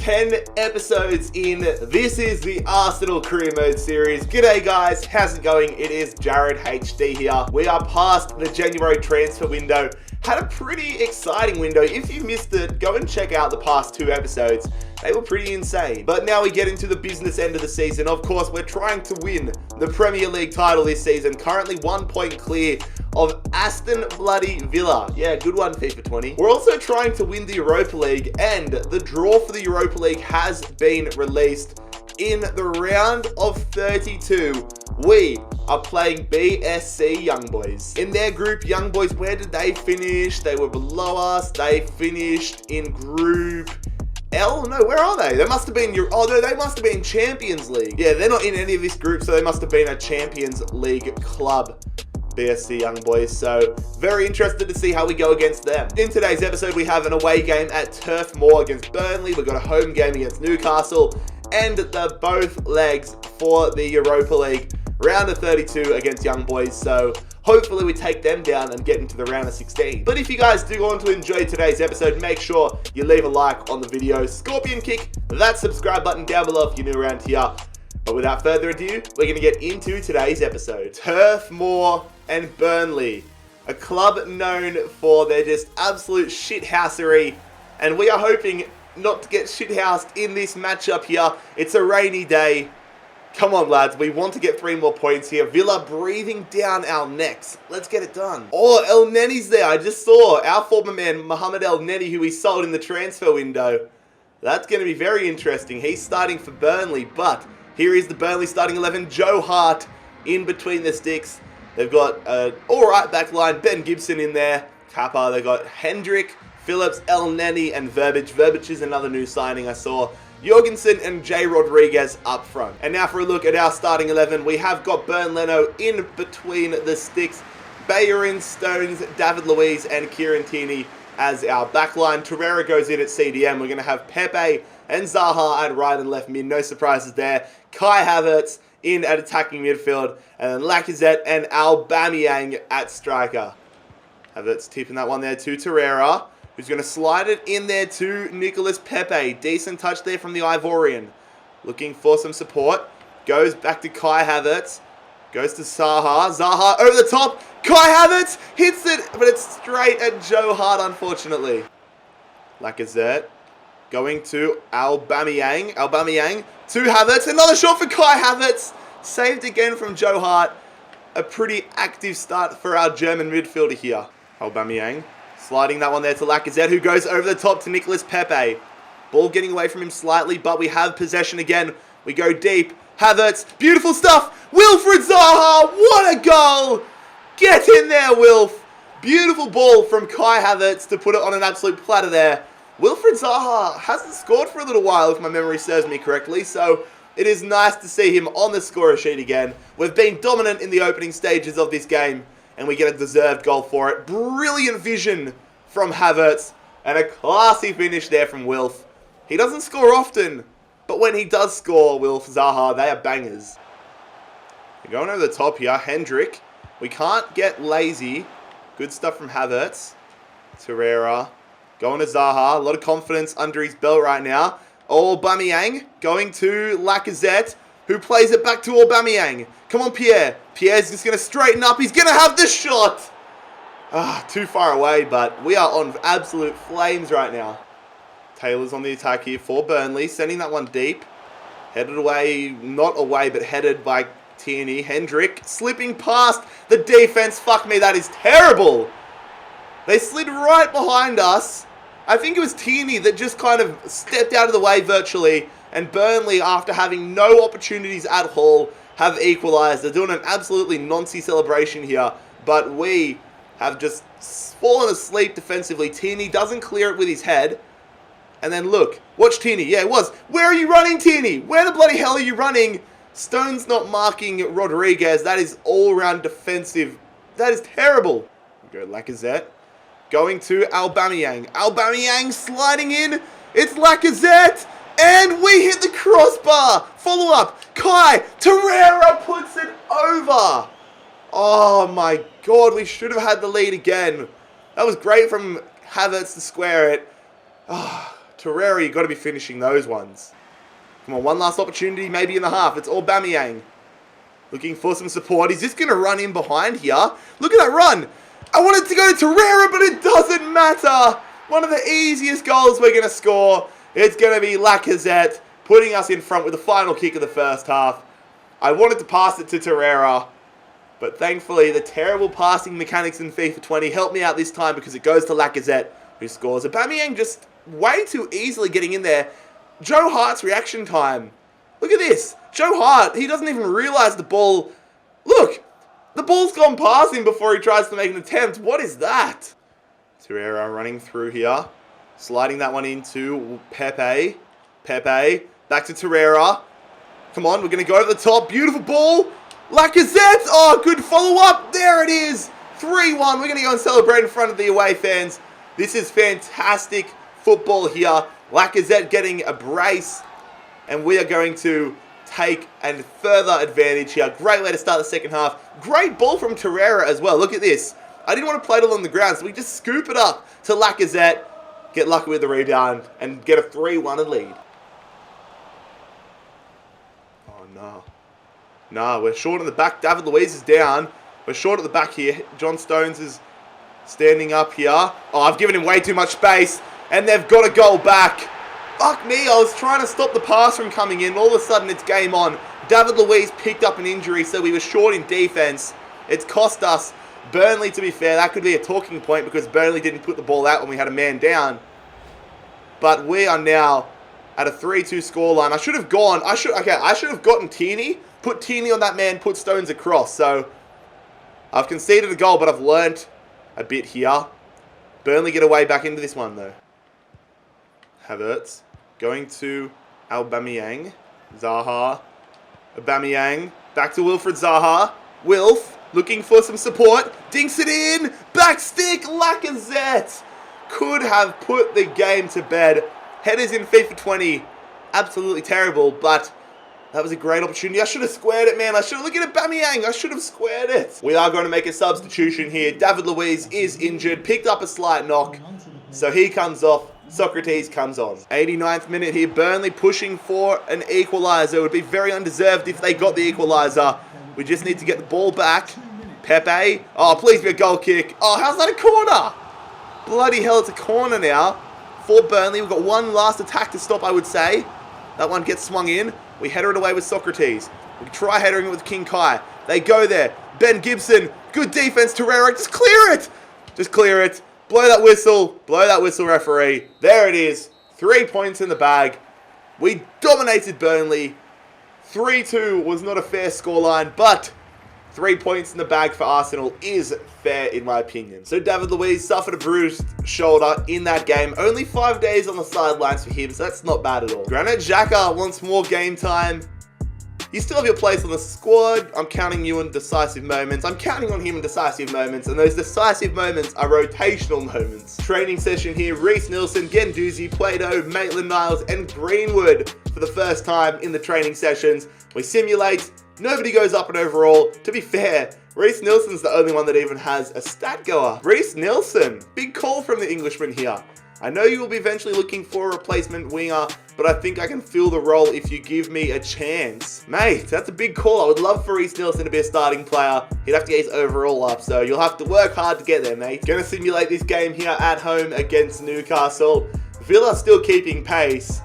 10 episodes in. This is the Arsenal Career Mode series. G'day guys, how's it going? It is JarradHD here. We are past the January transfer window. Had a pretty exciting window. If you missed it, go and check out the past 2 episodes. They were pretty insane. But now we get into the business end of the season. Of course, we're trying to win the Premier League title this season. Currently 1 point clear of Aston bloody Villa. Yeah, good one, FIFA 20. We're also trying to win the Europa League, and the draw for the Europa League has been released. In the round of 32, we are playing BSC Young Boys. In their group, Young Boys, where did they finish? They were below us. They finished in group L? No, where are they? They must have been oh no, they must have been Champions League. Yeah, they're not in any of this group, so they must have been a Champions League club. BSC Young Boys, so very interested to see how we go against them. In today's episode, we have an away game at Turf Moor against Burnley. We've got a home game against Newcastle, and the both legs for the Europa League round of 32 against Young Boys, so hopefully we take them down and get into the round of 16. But if you guys do want to enjoy today's episode, make sure you leave a like on the video, scorpion kick that subscribe button down below if you're new around here. But without further ado, we're going to get into today's episode. Turf Moor and Burnley, a club known for their just absolute shithousery, and we are hoping not to get shithoused in this matchup here. It's a rainy day. Come on, lads. We want to get 3 more points here. Villa breathing down our necks. Let's get it done. Oh, El Nenny's there. I just saw our former man, Mohamed El Nenny, who we sold in the transfer window. That's going to be very interesting. He's starting for Burnley, but here is the Burnley starting 11. Joe Hart in between the sticks. They've got an alright back line. Ben Gibson in there. Kappa. They've got Hendrick, Phillips, El Nenny, and Verbic. Verbic is another new signing I saw. Jorgensen and J. Rodriguez up front. And now for a look at our starting 11. We have got Bernd Leno in between the sticks. Bayerin, Stones, David Luiz, and Kieran Tierney as our backline. Torreira goes in at CDM. We're going to have Pepe and Zaha at right and left mid. No surprises there. Kai Havertz in at attacking midfield. And then Lacazette and Aubameyang at striker. Havertz tipping that one there to Torreira, who's going to slide it in there to Nicolas Pepe. Decent touch there from the Ivorian. Looking for some support. Goes back to Kai Havertz. Goes to Zaha. Zaha over the top. Kai Havertz hits it, but it's straight at Joe Hart, unfortunately. Lacazette going to Aubameyang. Aubameyang to Havertz. Another shot for Kai Havertz. Saved again from Joe Hart. A pretty active start for our German midfielder here. Aubameyang sliding that one there to Lacazette, who goes over the top to Nicolas Pepe. Ball getting away from him slightly, but we have possession again. We go deep. Havertz, beautiful stuff. Wilfried Zaha, what a goal. Get in there, Wilf. Beautiful ball from Kai Havertz to put it on an absolute platter there. Wilfried Zaha hasn't scored for a little while, if my memory serves me correctly, so it is nice to see him on the scorer sheet again. We've been dominant in the opening stages of this game, and we get a deserved goal for it. Brilliant vision from Havertz, and a classy finish there from Wilf. He doesn't score often, but when he does score, Wilf, Zaha, they are bangers. They're going over the top here. Hendrick. We can't get lazy. Good stuff from Havertz. Torreira. Going to Zaha. A lot of confidence under his belt right now. Aubameyang going to Lacazette, who plays it back to Aubameyang. Come on, Pierre. Pierre's just going to straighten up. He's going to have the shot. Too far away, but we are on absolute flames right now. Taylor's on the attack here for Burnley, sending that one deep. Headed away, not away, but headed by Tierney. Hendrick slipping past the defense. Fuck me, that is terrible. They slid right behind us. I think it was Tierney that just kind of stepped out of the way virtually, and Burnley, after having no opportunities at all, have equalised. They're doing an absolutely noncy celebration here, but we have just fallen asleep defensively. Tierney doesn't clear it with his head. And then look, watch Tierney. Yeah, it was. Where are you running, Tierney? Where the bloody hell are you running? Stone's not marking Rodriguez. That is all-round defensive. That is terrible. We go Lacazette. Going to Aubameyang. Aubameyang sliding in. It's Lacazette. And we hit the crossbar. Follow up. Kai. Torreira puts it over. Oh my god. We should have had the lead again. That was great from Havertz to square it. Torreira, you've got to be finishing those ones. Come on, one last opportunity, maybe in the half. It's Aubameyang. Looking for some support. Is this going to run in behind here? Look at that run. I wanted to go to Torreira, but it doesn't matter. One of the easiest goals we're going to score. It's going to be Lacazette putting us in front with the final kick of the first half. I wanted to pass it to Torreira, but thankfully the terrible passing mechanics in FIFA 20 helped me out this time because it goes to Lacazette, who scores. Aubameyang just way too easily getting in there. Joe Hart's reaction time. Look at this. Joe Hart, he doesn't even realise the ball. Look, the ball's gone past him before he tries to make an attempt. What is that? Torreira running through here. Sliding that one into Pepe. Pepe, back to Torreira. Come on, we're going to go over the top. Beautiful ball. Lacazette. Oh, good follow-up. There it is. 3-1. We're going to go and celebrate in front of the away fans. This is fantastic football here. Lacazette getting a brace. And we are going to take a further advantage here. Great way to start the second half. Great ball from Torreira as well. Look at this. I didn't want to play it along the ground, so we just scoop it up to Lacazette. Get lucky with the rebound and get a 3-1 lead. Oh, no. No, we're short in the back. David Luiz is down. We're short at the back here. John Stones is standing up here. Oh, I've given him way too much space. And they've got a goal back. Fuck me, I was trying to stop the pass from coming in. All of a sudden, it's game on. David Luiz picked up an injury, so we were short in defense. It's cost us. Burnley, to be fair, that could be a talking point because Burnley didn't put the ball out when we had a man down. But we are now at a 3-2 scoreline. I should have gone. I should have gotten Tierney, put Tierney on that man, put Stones across. So I've conceded a goal, but I've learnt a bit here. Burnley get away back into this one, though. Havertz going to Aubameyang. Zaha. Aubameyang. Back to Wilfried Zaha. Wilf looking for some support. Dinks it in. Back stick. Lacazette. Could have put the game to bed. Headers in FIFA 20. Absolutely terrible, but that was a great opportunity. I should have squared it, man. Look at Aubameyang. I should have squared it. We are going to make a substitution here. David Luiz is injured. Picked up a slight knock. So he comes off. Socrates comes on. 89th minute here. Burnley pushing for an equaliser. It would be very undeserved if they got the equaliser. We just need to get the ball back. Pepe. Oh, please be a goal kick. Oh, how's that a corner? Bloody hell, it's a corner now. For Burnley, we've got one last attack to stop, I would say. That one gets swung in. We header it away with Socrates. We try headering it with King Kai. They go there. Ben Gibson. Good defense, Torreira. Just clear it. Just clear it. Blow that whistle. Blow that whistle, referee. There it is. 3 points in the bag. We dominated Burnley. 3-2 was not a fair scoreline, but 3 points in the bag for Arsenal is fair in my opinion. So David Luiz suffered a bruised shoulder in that game. Only 5 days on the sidelines for him, so that's not bad at all. Granit Xhaka wants more game time. You still have your place on the squad. I'm counting you in decisive moments. I'm counting on him in decisive moments, and those decisive moments are rotational moments. Training session here, Reece Nelson, Guendouzi, Plato, Maitland-Niles, and Greenwood for the first time in the training sessions. We simulate. Nobody goes up in overall. To be fair, Reece Nelson's the only one that even has a stat goer. Reece Nelson, big call from the Englishman here. I know you will be eventually looking for a replacement winger, but I think I can fill the role if you give me a chance. Mate, that's a big call. I would love for Reece Nelson to be a starting player. He'd have to get his overall up, so you'll have to work hard to get there, mate. Gonna simulate this game here at home against Newcastle. Villa still keeping pace.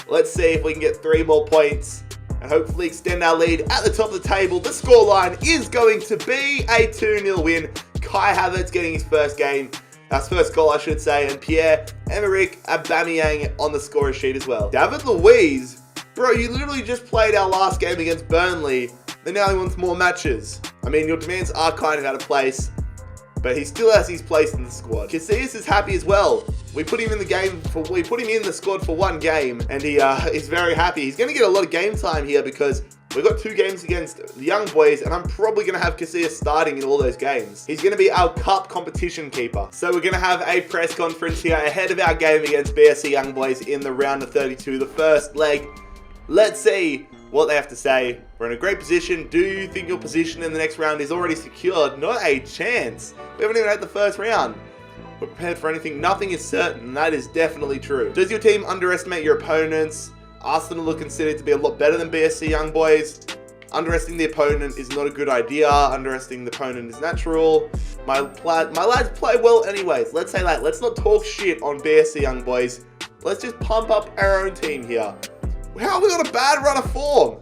Let's see if we can get 3 more points and hopefully extend our lead at the top of the table. The scoreline is going to be a 2-0 win. Kai Havertz getting his first game. That's first goal, I should say, and Pierre-Emerick Aubameyang on the scorer sheet as well. David Luiz, bro, you literally just played our last game against Burnley, and now he wants more matches. I mean, your demands are kind of out of place, but he still has his place in the squad. Casillas is happy as well. We put him in the squad for 1 game, and he is very happy. He's going to get a lot of game time here because we've got 2 games against the young boys, and I'm probably going to have Casillas starting in all those games. He's going to be our cup competition keeper. So we're going to have a press conference here ahead of our game against BSC Young Boys in the round of 32, the first leg. Let's see what they have to say. We're in a great position. Do you think your position in the next round is already secured? Not a chance. We haven't even had the first round. We're prepared for anything. Nothing is certain. That is definitely true. Does your team underestimate your opponents? Arsenal are considered to be a lot better than BSC Young Boys. Underestimating the opponent is not a good idea. Underestimating the opponent is natural. My lads play well anyways. Let's say that. Let's not talk shit on BSC Young Boys. Let's just pump up our own team here. How have we got a bad run of form?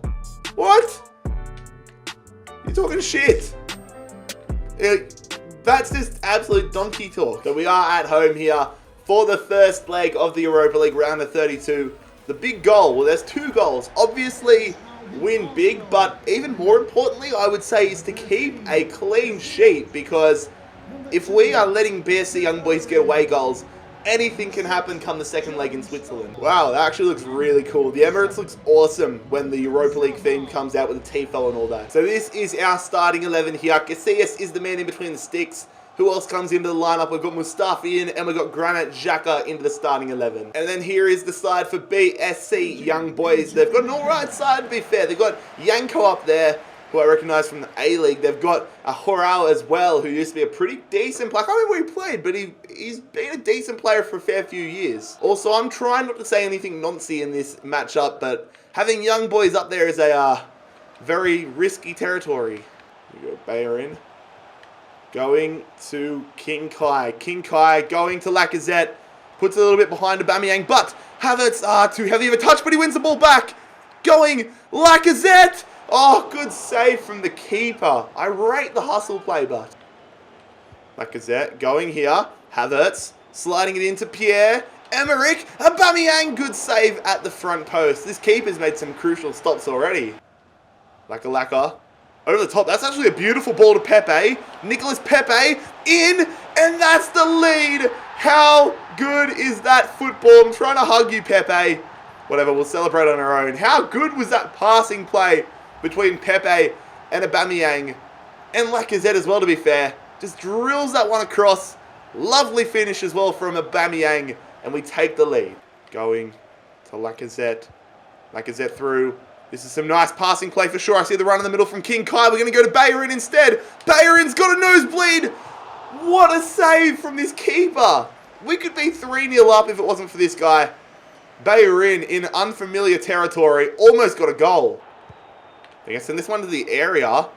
What? You're talking shit. That's just absolute donkey talk. So we are at home here for the first leg of the Europa League round of 32. The big goal, well, there's two goals. Obviously, win big, but even more importantly, I would say, is to keep a clean sheet, because if we are letting BSC Young Boys get away goals, anything can happen come the second leg in Switzerland. Wow, that actually looks really cool. The Emirates looks awesome when the Europa League theme comes out with the TIFO and all that. So this is our starting 11 here. Casillas is the man in between the sticks. Who else comes into the lineup? We've got Mustafi in, and we've got Granit Xhaka into the starting 11. And then here is the side for BSC Young Boys. They've got an alright side, to be fair. They've got Yanko up there, who I recognise from the A-League. They've got a Horao as well, who used to be a pretty decent player. I can't remember where he played, but he's been a decent player for a fair few years. Also, I'm trying not to say anything noncy in this matchup, but having Young Boys up there is a very risky territory. We go Bayer in. Going to King Kai. King Kai going to Lacazette. Puts it a little bit behind Aubameyang, but Havertz, too heavy of a touch, but he wins the ball back. Going Lacazette. Oh, good save from the keeper. I rate the hustle play, but Lacazette going here. Havertz sliding it into Pierre. Emerick. Aubameyang, good save at the front post. This keeper's made some crucial stops already. Laka. Over the top. That's actually a beautiful ball to Pepe. Nicolas Pepe in, and that's the lead. How good is that football? I'm trying to hug you, Pepe. Whatever, we'll celebrate on our own. How good was that passing play between Pepe and Aubameyang? And Lacazette as well, to be fair. Just drills that one across. Lovely finish as well from Aubameyang, and we take the lead. Going to Lacazette. Lacazette through. This is some nice passing play for sure. I see the run in the middle from King Kai. We're going to go to Bayerin instead. Bayerin's got a nosebleed. What a save from this keeper. We could be 3-0 up if it wasn't for this guy. Bayerin in unfamiliar territory. Almost got a goal. They can send this one to the area.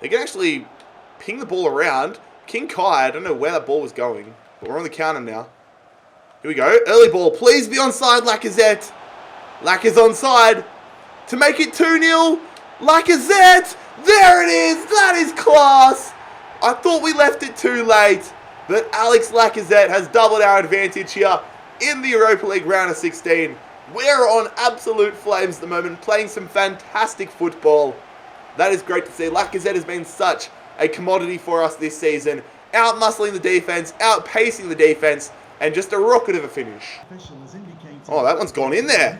They can actually ping the ball around. King Kai, I don't know where that ball was going, but we're on the counter now. Here we go. Early ball. Please be onside, Lacazette. Lac is onside. To make it 2-0, Lacazette, there it is, that is class. I thought we left it too late, but Alex Lacazette has doubled our advantage here in the Europa League round of 16. We're on absolute flames at the moment, playing some fantastic football. That is great to see. Lacazette has been such a commodity for us this season, out-muscling the defense, outpacing the defense, and just a rocket of a finish. Oh, that one's gone in there.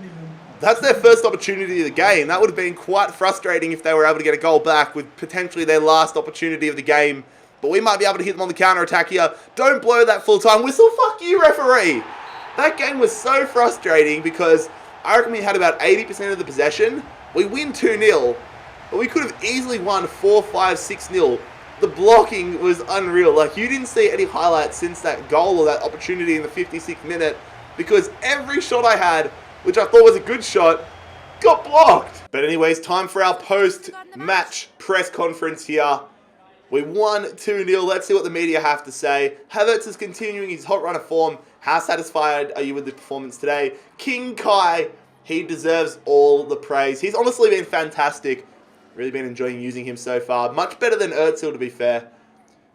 That's their first opportunity of the game. That would have been quite frustrating if they were able to get a goal back with potentially their last opportunity of the game. But we might be able to hit them on the counter-attack here. Don't blow that full-time whistle. Fuck you, referee. That game was so frustrating because I reckon we had about 80% of the possession. We win 2-0, but we could have easily won 4-5, 6-0. The blocking was unreal. Like, you didn't see any highlights since that goal or that opportunity in the 56th minute, because every shot I had, which I thought was a good shot, got blocked. But anyways, time for our post-match press conference here. We won 2-0. Let's see what the media have to say. Havertz is continuing his hot run of form. How satisfied are you with the performance today? King Kai, he deserves all the praise. He's honestly been fantastic. Really been enjoying using him so far. Much better than Özil, to be fair.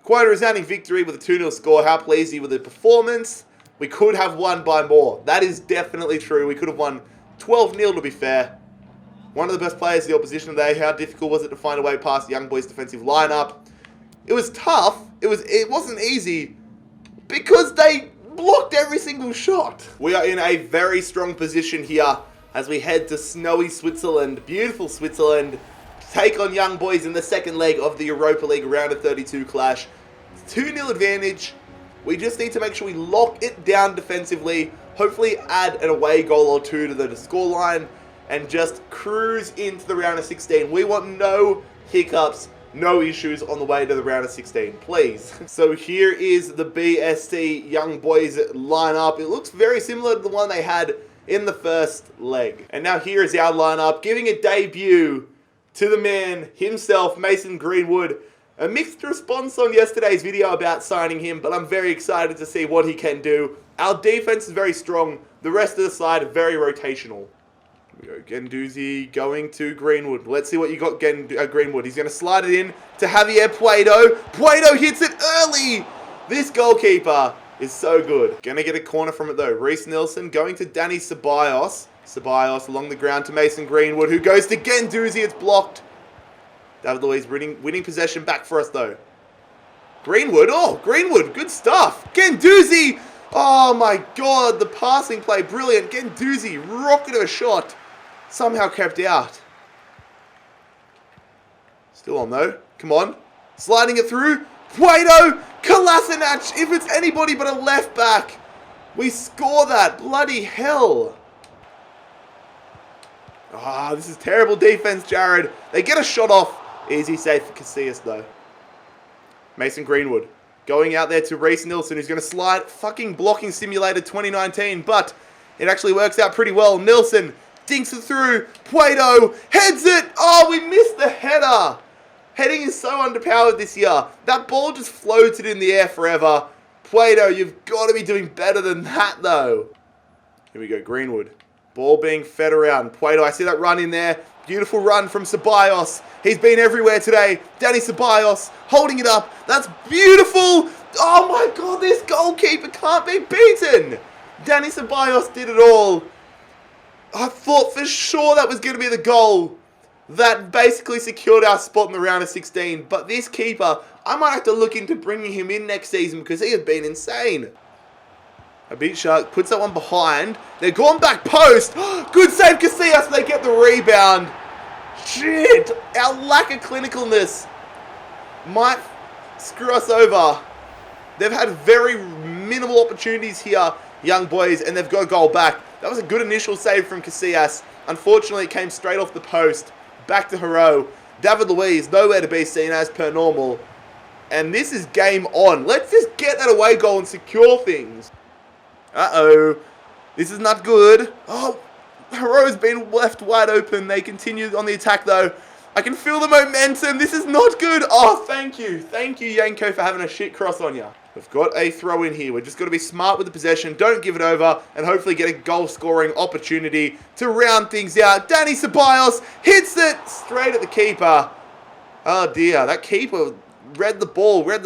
Quite a resounding victory with a 2-0 score. How pleased are you with the performance? We could have won by more. That is definitely true. We could have won 12-0, to be fair. One of the best players in the opposition today. How difficult was it to find a way past the Young Boys' defensive lineup? It was tough. It wasn't easy because they blocked every single shot. We are in a very strong position here as we head to snowy Switzerland, beautiful Switzerland, to take on Young Boys in the second leg of the Europa League round of 32 clash. 2-0 advantage. We just need to make sure we lock it down defensively, hopefully add an away goal or two to the scoreline, and just cruise into the round of 16. We want no hiccups no issues on the way to the round of 16, please. So here is the BSC Young Boys lineup. It looks very similar to the one they had in the first leg. And now here is our lineup, giving a debut to the man himself, Mason Greenwood. A mixed response on yesterday's video about signing him, but I'm very excited to see what he can do. Our defense is very strong. The rest of the side very rotational. Here we go, Gendouzi going to Greenwood. Let's see what you got, Greenwood. He's going to slide it in to Javier Puedo. Puedo hits it early. This goalkeeper is so good. Going to get a corner from it though. Reece Nelson going to Danny Ceballos. Ceballos along the ground to Mason Greenwood, who goes to Gendouzi. It's blocked. David Luiz winning possession back for us though. Greenwood, oh, Greenwood, good stuff. Gendouzi, oh my god, the passing play, brilliant. Gendouzi, rocket of a shot, somehow kept out. Still on though, come on. Sliding it through, Puedo, Kolasinac, if it's anybody but a left back. We score that, bloody hell. Ah, this is terrible defense, Jared. They get a shot off. Easy save for Casillas, though. Mason Greenwood going out there to Reece Nelson, who's going to slide. Fucking blocking simulator 2019, but it actually works out pretty well. Nelson dinks it through. Puedo heads it. Oh, we missed the header. Heading is so underpowered this year. That ball just floated in the air forever. Puedo, you've got to be doing better than that, though. Here we go, Greenwood. Ball being fed around. Puedo, I see that run in there. Beautiful run from Ceballos. He's been everywhere today. Danny Ceballos holding it up. That's beautiful. Oh my god, this goalkeeper can't be beaten. Danny Ceballos did it all. I thought for sure that was going to be the goal that basically secured our spot in the round of 16. But this keeper, I might have to look into bringing him in next season because he has been insane. A beat shark puts that one behind. They're gone back post. Good save, Casillas. They get the rebound. Shit. Our lack of clinicalness might screw us over. They've had very minimal opportunities here, Young Boys, and they've got a goal back. That was a good initial save from Casillas. Unfortunately, it came straight off the post. Back to Hero. David Luiz, nowhere to be seen as per normal. And this is game on. Let's just get that away goal and secure things. Uh-oh. This is not good. Oh, Hero's been left wide open. They continue on the attack, though. I can feel the momentum. This is not good. Oh, thank you. Thank you, Yanko, for having a shit cross on you. We've got a throw in here. We've just got to be smart with the possession. Don't give it over. And hopefully get a goal-scoring opportunity to round things out. Danny Ceballos hits it straight at the keeper. Oh, dear. That keeper read the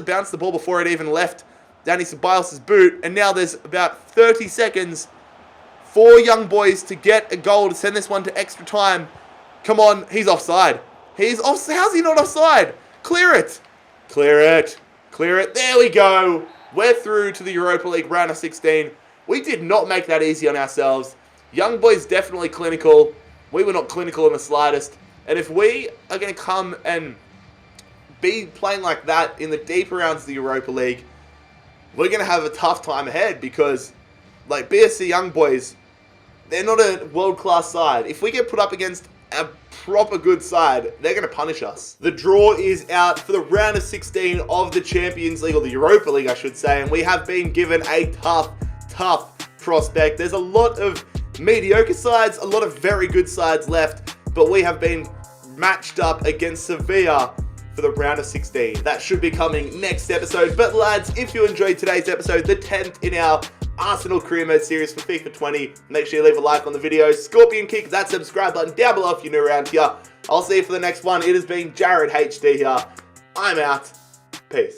bounce of the ball before it even left Danny Ceballos' boot, and now there's about 30 seconds for Young Boys to get a goal to send this one to extra time. Come on, he's offside. He's off. How's he not offside? Clear it. Clear it. Clear it. There we go. We're through to the Europa League round of 16. We did not make that easy on ourselves. Young Boys definitely clinical. We were not clinical in the slightest. And if we are going to come and be playing like that in the deeper rounds of the Europa League, we're going to have a tough time ahead because, like, BSC Young Boys, they're not a world-class side. If we get put up against a proper good side, they're going to punish us. The draw is out for the round of 16 of the Champions League, or the Europa League, I should say, and we have been given a tough prospect. There's a lot of mediocre sides, a lot of very good sides left, but we have been matched up against Sevilla for the round of 16. That should be coming next episode. But lads, if you enjoyed today's episode, the 10th in our Arsenal Career Mode series for FIFA 20, make sure you leave a like on the video, scorpion kick that subscribe button down below if you're new around here. I'll see you for the next one. It has been JarradHD here. I'm out. Peace.